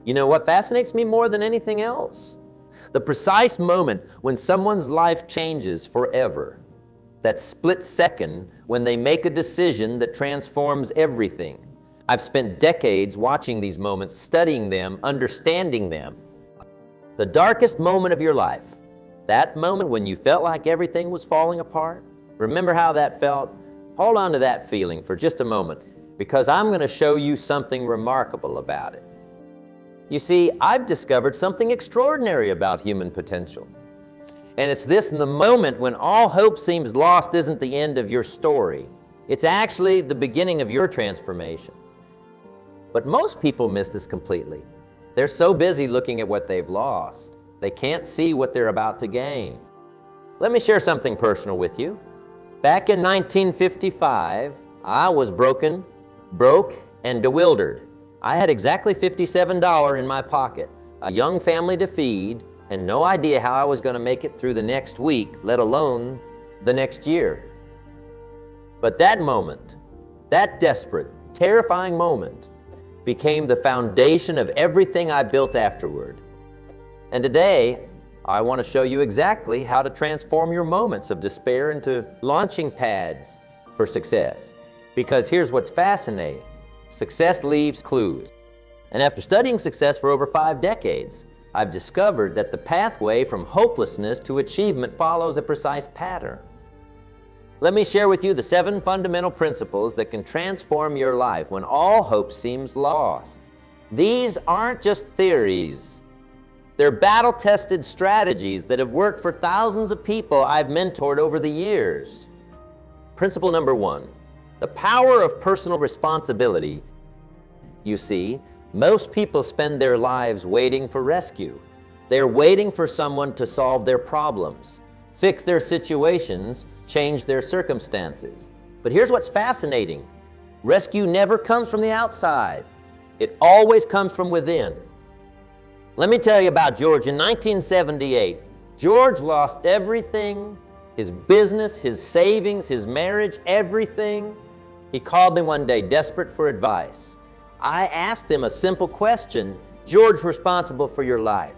You know what fascinates me more than anything else? The precise moment when someone's life changes forever. That split second when they make a decision that transforms everything. I've spent decades watching these moments, studying them, understanding them. The darkest moment of your life, that moment when you felt like everything was falling apart, remember how that felt? Hold on to that feeling for just a moment, because I'm going to show you something remarkable about it. You see, I've discovered something extraordinary about human potential. And it's this: in the moment when all hope seems lost isn't the end of your story. It's actually the beginning of your transformation. But most people miss this completely. They're so busy looking at what they've lost, they can't see what they're about to gain. Let me share something personal with you. Back in 1955, I was broke and bewildered. I had exactly $57 in my pocket, a young family to feed, and no idea how I was going to make it through the next week, let alone the next year. But that moment, that desperate, terrifying moment, became the foundation of everything I built afterward. And today, I want to show you exactly how to transform your moments of despair into launching pads for success. Because here's what's fascinating. Success leaves clues. And after studying success for over 5 decades, I've discovered that the pathway from hopelessness to achievement follows a precise pattern. Let me share with you the 7 fundamental principles that can transform your life when all hope seems lost. These aren't just theories. They're battle-tested strategies that have worked for thousands of people I've mentored over the years. Principle number 1, the power of personal responsibility. You see, most people spend their lives waiting for rescue. They're waiting for someone to solve their problems, fix their situations, change their circumstances. But here's what's fascinating. Rescue never comes from the outside. It always comes from within. Let me tell you about George. In 1978, George lost everything, his business, his savings, his marriage, everything. He called me one day, desperate for advice. I asked him a simple question: George, responsible for your life?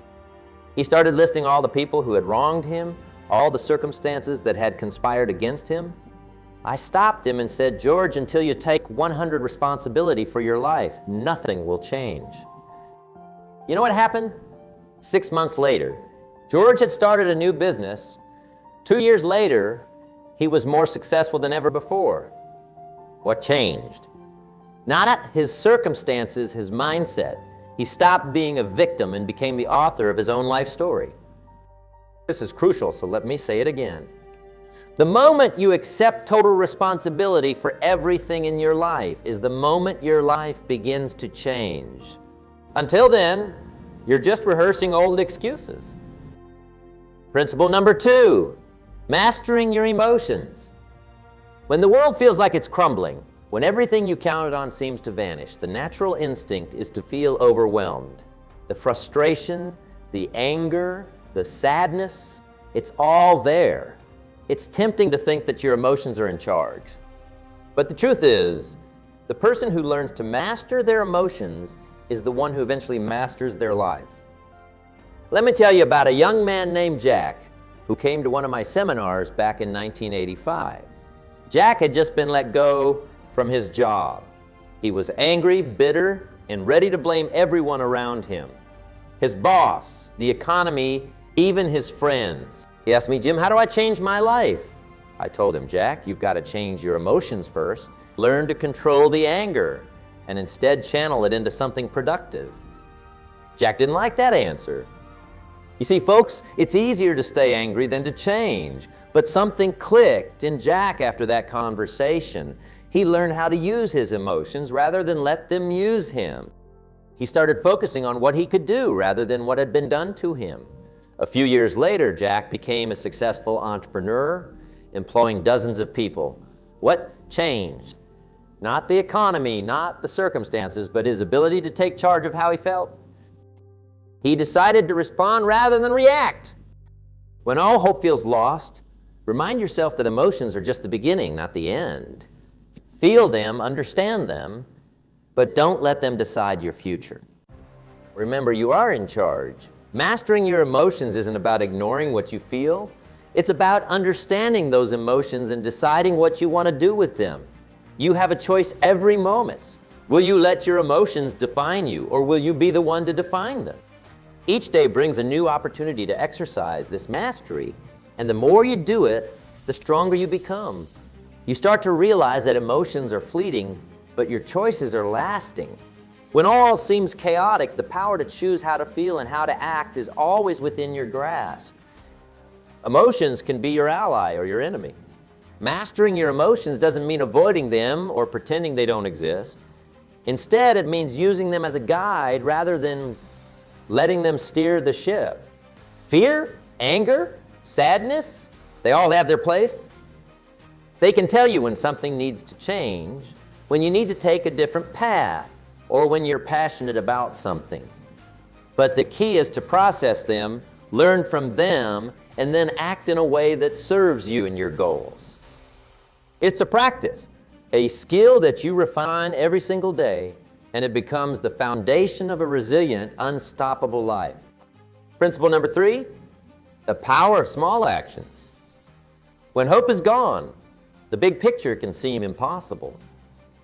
He started listing all the people who had wronged him, all the circumstances that had conspired against him. I stopped him and said, George, until you take 100 responsibility for your life, nothing will change. You know what happened? 6 months later, George had started a new business. 2 years later, he was more successful than ever before. What changed? Not his circumstances, his mindset. He stopped being a victim and became the author of his own life story. This is crucial, so let me say it again. The moment you accept total responsibility for everything in your life is the moment your life begins to change. Until then, you're just rehearsing old excuses. Principle number 2, mastering your emotions. When the world feels like it's crumbling, when everything you counted on seems to vanish, the natural instinct is to feel overwhelmed. The frustration, the anger, the sadness, it's all there. It's tempting to think that your emotions are in charge. But the truth is, the person who learns to master their emotions is the one who eventually masters their life. Let me tell you about a young man named Jack who came to one of my seminars back in 1985. Jack had just been let go from his job. He was angry, bitter, and ready to blame everyone around him. His boss, the economy, even his friends. He asked me, Jim, how do I change my life? I told him, Jack, you've got to change your emotions first. Learn to control the anger and instead channel it into something productive. Jack didn't like that answer. You see, folks, it's easier to stay angry than to change. But something clicked in Jack after that conversation. He learned how to use his emotions rather than let them use him. He started focusing on what he could do rather than what had been done to him. A few years later, Jack became a successful entrepreneur, employing dozens of people. What changed? Not the economy, not the circumstances, but his ability to take charge of how he felt. He decided to respond rather than react. When all hope feels lost, remind yourself that emotions are just the beginning, not the end. Feel them, understand them, but don't let them decide your future. Remember, you are in charge. Mastering your emotions isn't about ignoring what you feel. It's about understanding those emotions and deciding what you want to do with them. You have a choice every moment. Will you let your emotions define you, or will you be the one to define them? Each day brings a new opportunity to exercise this mastery, and the more you do it, the stronger you become. You start to realize that emotions are fleeting, but your choices are lasting. When all seems chaotic, the power to choose how to feel and how to act is always within your grasp. Emotions can be your ally or your enemy. Mastering your emotions doesn't mean avoiding them or pretending they don't exist. Instead, it means using them as a guide rather than letting them steer the ship. Fear, anger, sadness, they all have their place. They can tell you when something needs to change, when you need to take a different path, or when you're passionate about something. But the key is to process them, learn from them, and then act in a way that serves you and your goals. It's a practice, a skill that you refine every single day, and it becomes the foundation of a resilient, unstoppable life. Principle number 3, the power of small actions. When hope is gone, the big picture can seem impossible.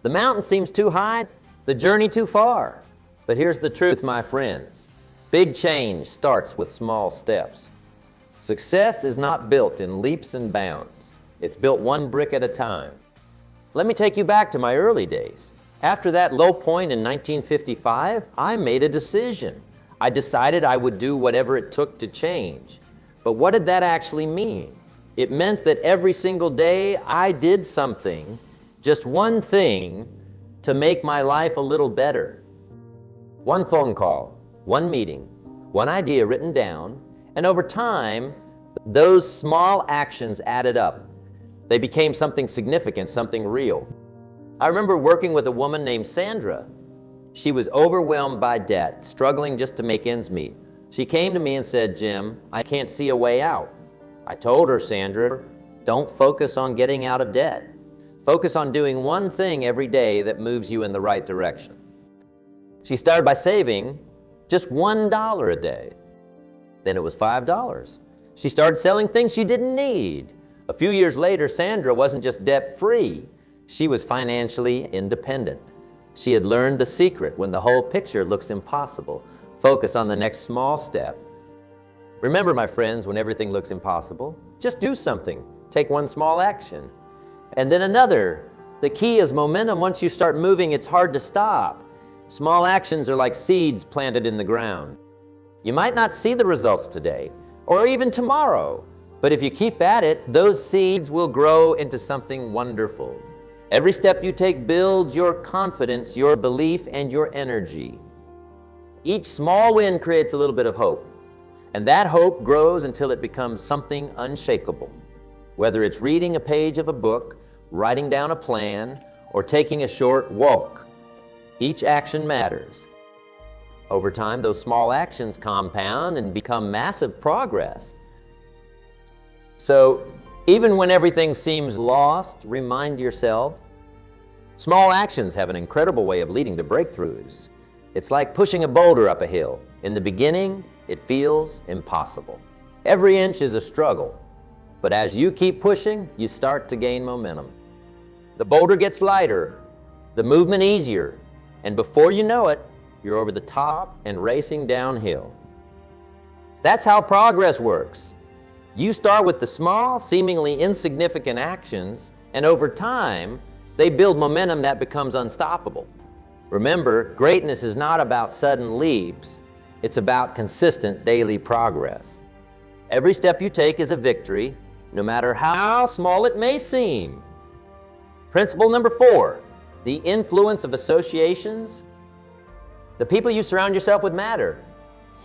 The mountain seems too high, the journey too far. But here's the truth, my friends. Big change starts with small steps. Success is not built in leaps and bounds. It's built one brick at a time. Let me take you back to my early days. After that low point in 1955, I made a decision. I decided I would do whatever it took to change. But what did that actually mean? It meant that every single day I did something, just one thing, to make my life a little better. One phone call, one meeting, one idea written down, and over time, those small actions added up. They became something significant, something real. I remember working with a woman named Sandra. She was overwhelmed by debt, struggling just to make ends meet. She came to me and said, "Jim, I can't see a way out." I told her, "Sandra, don't focus on getting out of debt. Focus on doing one thing every day that moves you in the right direction." She started by saving just $1 a day. Then it was $5. She started selling things she didn't need. A few years later, Sandra wasn't just debt-free. She was financially independent. She had learned the secret: when the whole picture looks impossible, focus on the next small step. Remember, my friends, when everything looks impossible, just do something. Take one small action, and then another. The key is momentum. Once you start moving, it's hard to stop. Small actions are like seeds planted in the ground. You might not see the results today, or even tomorrow, but if you keep at it, those seeds will grow into something wonderful. Every step you take builds your confidence, your belief, and your energy. Each small win creates a little bit of hope, and that hope grows until it becomes something unshakable. Whether it's reading a page of a book, writing down a plan, or taking a short walk, each action matters. Over time, those small actions compound and become massive progress. So, even when everything seems lost, remind yourself, small actions have an incredible way of leading to breakthroughs. It's like pushing a boulder up a hill. In the beginning, it feels impossible. Every inch is a struggle, but as you keep pushing, you start to gain momentum. The boulder gets lighter, the movement easier, and before you know it, you're over the top and racing downhill. That's how progress works. You start with the small, seemingly insignificant actions, and over time, they build momentum that becomes unstoppable. Remember, greatness is not about sudden leaps, it's about consistent daily progress. Every step you take is a victory, no matter how small it may seem. Principle number 4, the influence of associations. The people you surround yourself with matter.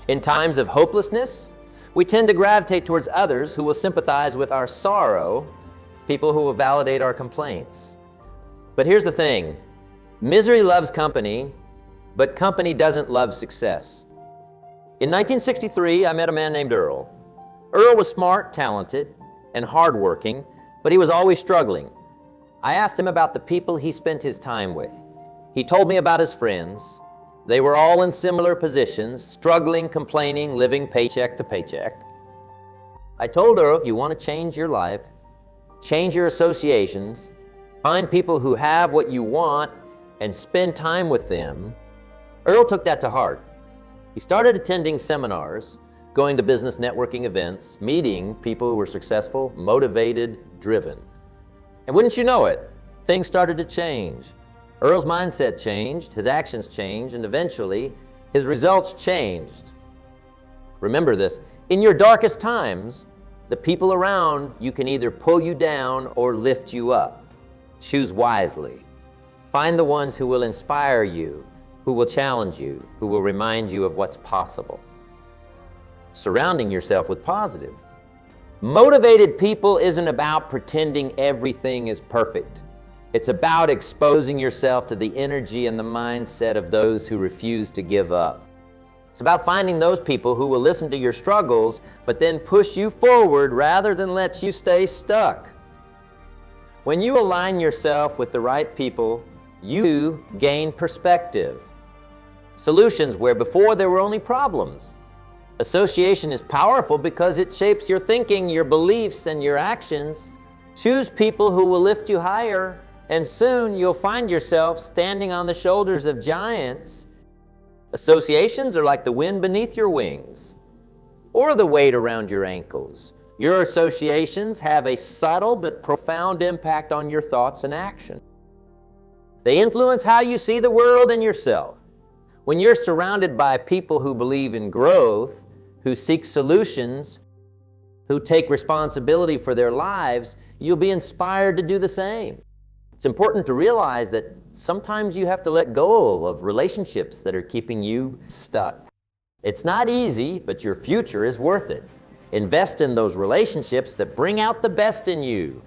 In times of hopelessness, we tend to gravitate towards others who will sympathize with our sorrow, people who will validate our complaints. But here's the thing, misery loves company, but company doesn't love success. In 1963, I met a man named Earl. Earl was smart, talented, and hardworking, but he was always struggling. I asked him about the people he spent his time with. He told me about his friends. They were all in similar positions, struggling, complaining, living paycheck to paycheck. I told Earl, if you want to change your life, change your associations, find people who have what you want, and spend time with them. Earl took that to heart. He started attending seminars, going to business networking events, meeting people who were successful, motivated, driven. And wouldn't you know it, things started to change. Earl's mindset changed, his actions changed, and eventually his results changed. Remember this, in your darkest times, the people around you can either pull you down or lift you up. Choose wisely. Find the ones who will inspire you, who will challenge you, who will remind you of what's possible. Surrounding yourself with positive. Motivated people isn't about pretending everything is perfect. It's about exposing yourself to the energy and the mindset of those who refuse to give up. It's about finding those people who will listen to your struggles, but then push you forward rather than let you stay stuck. When you align yourself with the right people, you gain perspective. Solutions where before there were only problems. Association is powerful because it shapes your thinking, your beliefs, and your actions. Choose people who will lift you higher, and soon you'll find yourself standing on the shoulders of giants. Associations are like the wind beneath your wings, or the weight around your ankles. Your associations have a subtle but profound impact on your thoughts and action. They influence how you see the world and yourself. When you're surrounded by people who believe in growth, who seek solutions, who take responsibility for their lives, you'll be inspired to do the same. It's important to realize that sometimes you have to let go of relationships that are keeping you stuck. It's not easy, but your future is worth it. Invest in those relationships that bring out the best in you.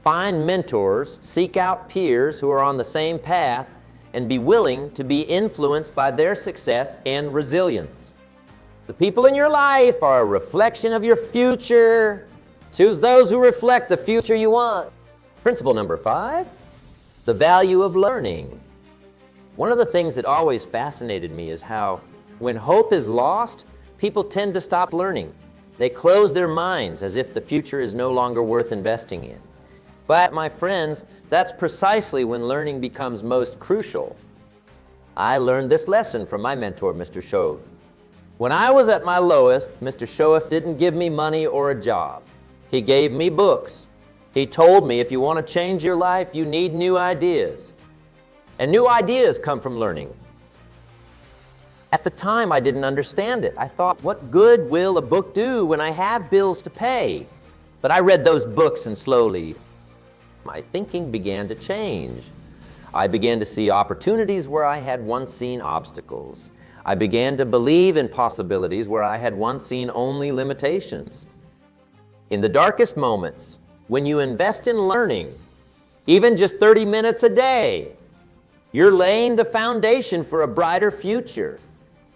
Find mentors, seek out peers who are on the same path, and be willing to be influenced by their success and resilience. The people in your life are a reflection of your future. Choose those who reflect the future you want. Principle number 5, the value of learning. One of the things that always fascinated me is how, when hope is lost, people tend to stop learning. They close their minds as if the future is no longer worth investing in. But my friends, that's precisely when learning becomes most crucial. I learned this lesson from my mentor, Mr. Shove. When I was at my lowest, Mr. Shove didn't give me money or a job. He gave me books. He told me if you want to change your life, you need new ideas. And new ideas come from learning. At the time, I didn't understand it. I thought, what good will a book do when I have bills to pay? But I read those books and slowly, my thinking began to change. I began to see opportunities where I had once seen obstacles. I began to believe in possibilities where I had once seen only limitations. In the darkest moments, when you invest in learning, even just 30 minutes a day, you're laying the foundation for a brighter future.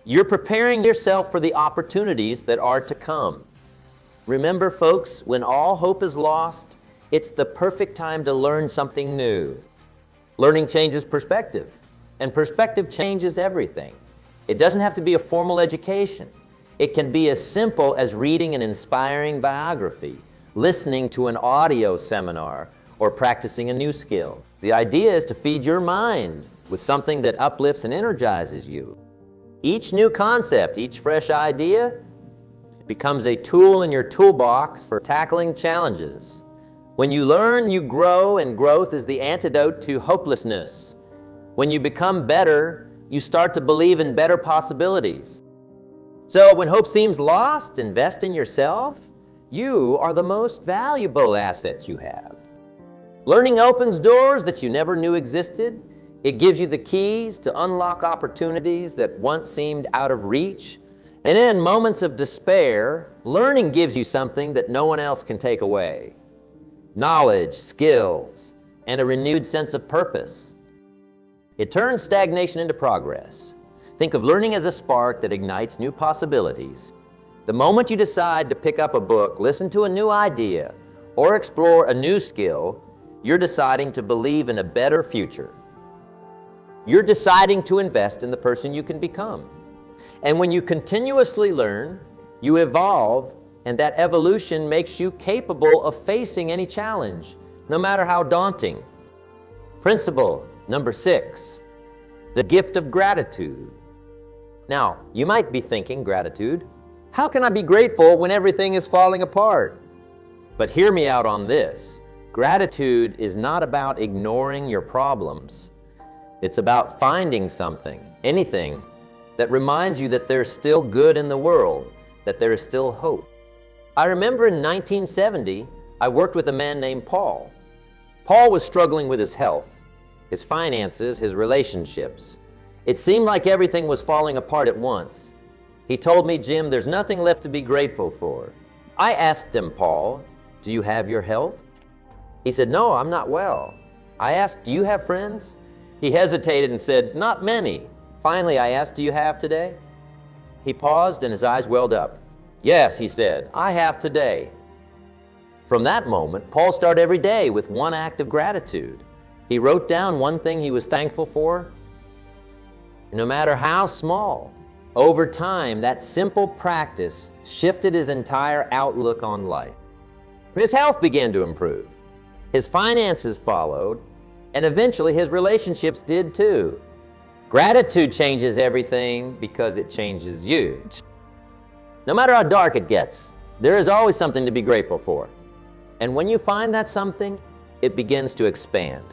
You're preparing yourself for the opportunities that are to come. Remember, folks, when all hope is lost, it's the perfect time to learn something new. Learning changes perspective, and perspective changes everything. It doesn't have to be a formal education. It can be as simple as reading an inspiring biography, listening to an audio seminar, or practicing a new skill. The idea is to feed your mind with something that uplifts and energizes you. Each new concept, each fresh idea becomes a tool in your toolbox for tackling challenges. When you learn, you grow, and growth is the antidote to hopelessness. When you become better, you start to believe in better possibilities. So when hope seems lost, invest in yourself. You are the most valuable asset you have. Learning opens doors that you never knew existed. It gives you the keys to unlock opportunities that once seemed out of reach. And in moments of despair, learning gives you something that no one else can take away. Knowledge, skills, and a renewed sense of purpose. It turns stagnation into progress. Think of learning as a spark that ignites new possibilities. The moment you decide to pick up a book, listen to a new idea, or explore a new skill, you're deciding to believe in a better future. You're deciding to invest in the person you can become. And when you continuously learn, you evolve, and that evolution makes you capable of facing any challenge, no matter how daunting. Principle number 6, the gift of gratitude. Now, you might be thinking, gratitude, how can I be grateful when everything is falling apart? But hear me out on this. Gratitude is not about ignoring your problems. It's about finding something, anything, that reminds you that there's still good in the world, that there is still hope. I remember in 1970, I worked with a man named Paul. Paul was struggling with his health, his finances, his relationships. It seemed like everything was falling apart at once. He told me, Jim, there's nothing left to be grateful for. I asked him, Paul, do you have your health? He said, no, I'm not well. I asked, do you have friends? He hesitated and said, not many. Finally, I asked, do you have today? He paused and his eyes welled up. Yes, he said, I have today. From that moment, Paul started every day with one act of gratitude. He wrote down one thing he was thankful for. No matter how small, over time, that simple practice shifted his entire outlook on life. His health began to improve. His finances followed, and eventually his relationships did too. Gratitude changes everything because it changes you. No matter how dark it gets, there is always something to be grateful for. And when you find that something, it begins to expand.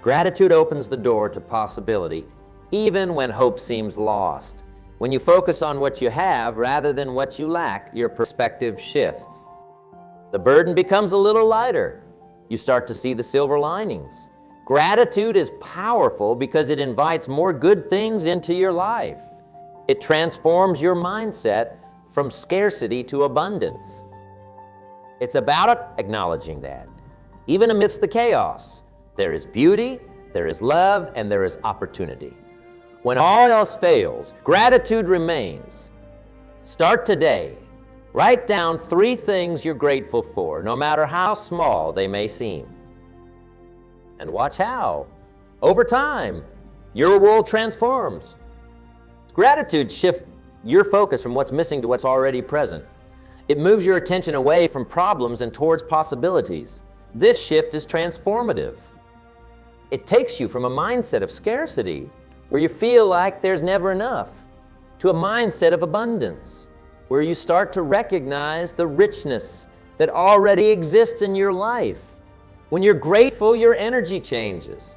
Gratitude opens the door to possibility, even when hope seems lost. When you focus on what you have rather than what you lack, your perspective shifts. The burden becomes a little lighter. You start to see the silver linings. Gratitude is powerful because it invites more good things into your life. It transforms your mindset from scarcity to abundance. It's about acknowledging that. Even amidst the chaos, there is beauty, there is love, and there is opportunity. When all else fails, gratitude remains. Start today. Write down 3 things you're grateful for, no matter how small they may seem. And watch how, over time, your world transforms. Gratitude shifts your focus from what's missing to what's already present. It moves your attention away from problems and towards possibilities. This shift is transformative. It takes you from a mindset of scarcity, where you feel like there's never enough, to a mindset of abundance, where you start to recognize the richness that already exists in your life. When you're grateful, your energy changes.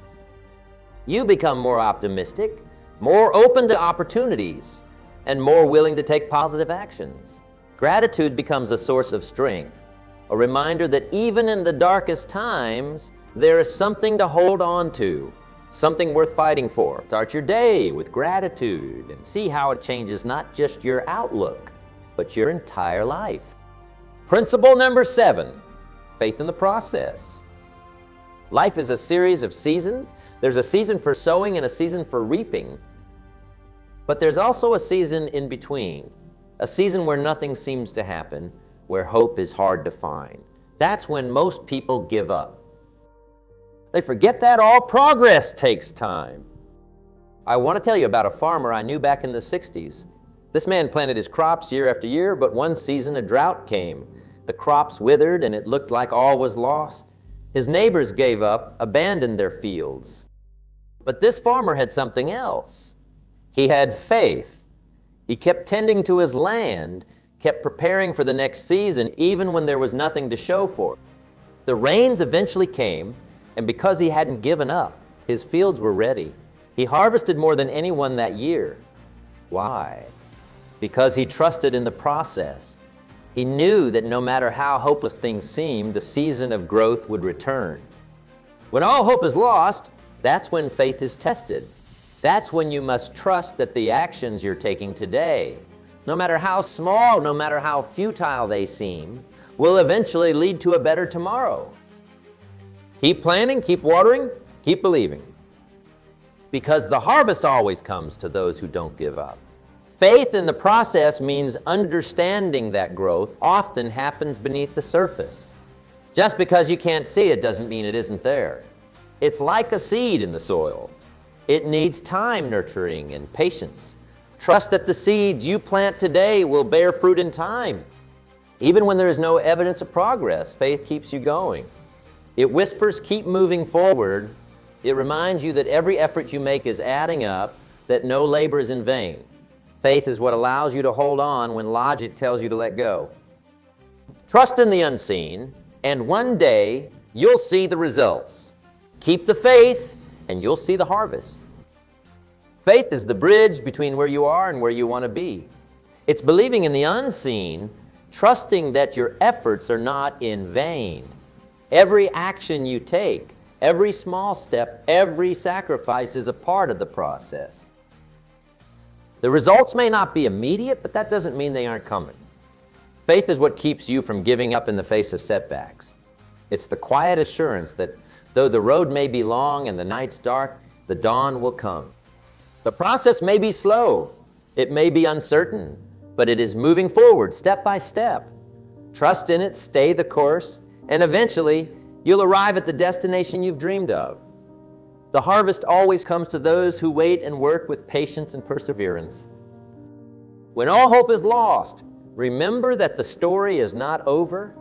You become more optimistic, more open to opportunities, and more willing to take positive actions. Gratitude becomes a source of strength, a reminder that even in the darkest times, there is something to hold on to, something worth fighting for. Start your day with gratitude and see how it changes not just your outlook, but your entire life. Principle number 7, faith in the process. Life is a series of seasons. There's a season for sowing and a season for reaping. But there's also a season in between, a season where nothing seems to happen, where hope is hard to find. That's when most people give up. They forget that all progress takes time. I want to tell you about a farmer I knew back in the 60s. This man planted his crops year after year, but one season a drought came. The crops withered and it looked like all was lost. His neighbors gave up, abandoned their fields. But this farmer had something else. He had faith. He kept tending to his land, kept preparing for the next season, even when there was nothing to show for it. The rains eventually came, and because he hadn't given up, his fields were ready. He harvested more than anyone that year. Why? Because he trusted in the process. He knew that no matter how hopeless things seemed, the season of growth would return. When all hope is lost, that's when faith is tested. That's when you must trust that the actions you're taking today, no matter how small, no matter how futile they seem, will eventually lead to a better tomorrow. Keep planting, keep watering, keep believing. Because the harvest always comes to those who don't give up. Faith in the process means understanding that growth often happens beneath the surface. Just because you can't see it doesn't mean it isn't there. It's like a seed in the soil. It needs time nurturing and patience. Trust that the seeds you plant today will bear fruit in time. Even when there is no evidence of progress, faith keeps you going. It whispers, keep moving forward. It reminds you that every effort you make is adding up, that no labor is in vain. Faith is what allows you to hold on when logic tells you to let go. Trust in the unseen, and one day you'll see the results. Keep the faith, and you'll see the harvest. Faith is the bridge between where you are and where you want to be. It's believing in the unseen, trusting that your efforts are not in vain. Every action you take, every small step, every sacrifice is a part of the process. The results may not be immediate, but that doesn't mean they aren't coming. Faith is what keeps you from giving up in the face of setbacks. It's the quiet assurance that though the road may be long and the night's dark, the dawn will come. The process may be slow, it may be uncertain, but it is moving forward step by step. Trust in it, stay the course, and eventually you'll arrive at the destination you've dreamed of. The harvest always comes to those who wait and work with patience and perseverance. When all hope is lost, remember that the story is not over.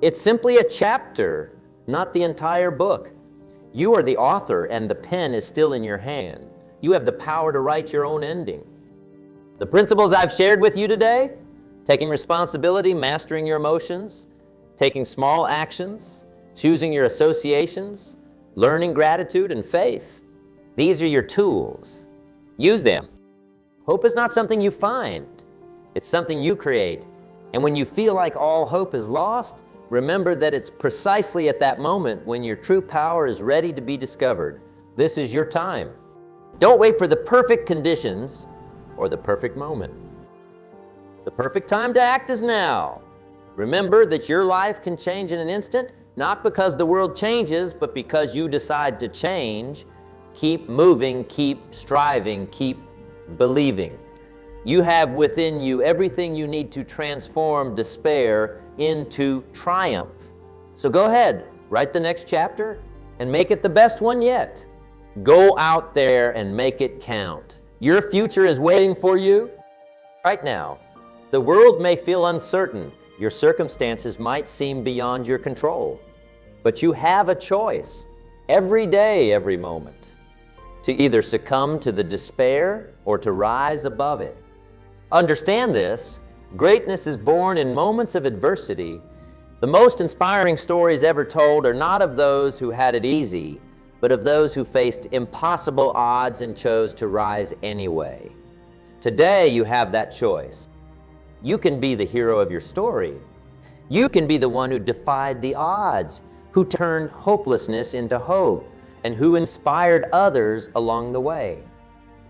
It's simply a chapter, not the entire book. You are the author and the pen is still in your hand. You have the power to write your own ending. The principles I've shared with you today, taking responsibility, mastering your emotions, taking small actions, choosing your associations, learning gratitude and faith. These are your tools. Use them. Hope is not something you find. It's something you create. And when you feel like all hope is lost, remember that it's precisely at that moment when your true power is ready to be discovered. This is your time. Don't wait for the perfect conditions or the perfect moment. The perfect time to act is now. Remember that your life can change in an instant, not because the world changes, but because you decide to change. Keep moving, keep striving, keep believing. You have within you everything you need to transform despair into triumph. So go ahead, write the next chapter and make it the best one yet. Go out there and make it count. Your future is waiting for you right now. The world may feel uncertain. Your circumstances might seem beyond your control. But you have a choice every day, every moment, to either succumb to the despair or to rise above it. Understand this, greatness is born in moments of adversity. The most inspiring stories ever told are not of those who had it easy, but of those who faced impossible odds and chose to rise anyway. Today you have that choice. You can be the hero of your story. You can be the one who defied the odds, who turned hopelessness into hope, and who inspired others along the way.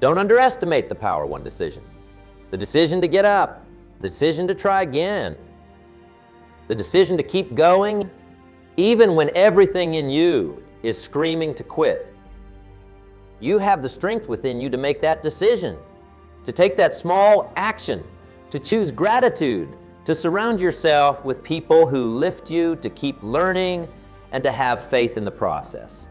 Don't underestimate the power of one decision. The decision to get up, the decision to try again, the decision to keep going, even when everything in you is screaming to quit. You have the strength within you to make that decision, to take that small action, to choose gratitude, to surround yourself with people who lift you, to keep learning, and to have faith in the process.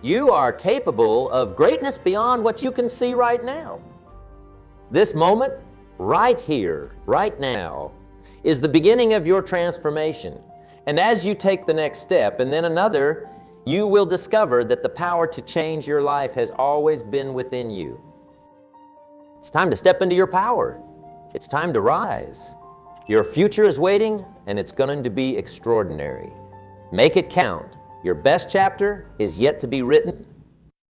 You are capable of greatness beyond what you can see right now. This moment, right here, right now, is the beginning of your transformation. And as you take the next step and then another, you will discover that the power to change your life has always been within you. It's time to step into your power. It's time to rise. Your future is waiting, and it's going to be extraordinary. Make it count. Your best chapter is yet to be written.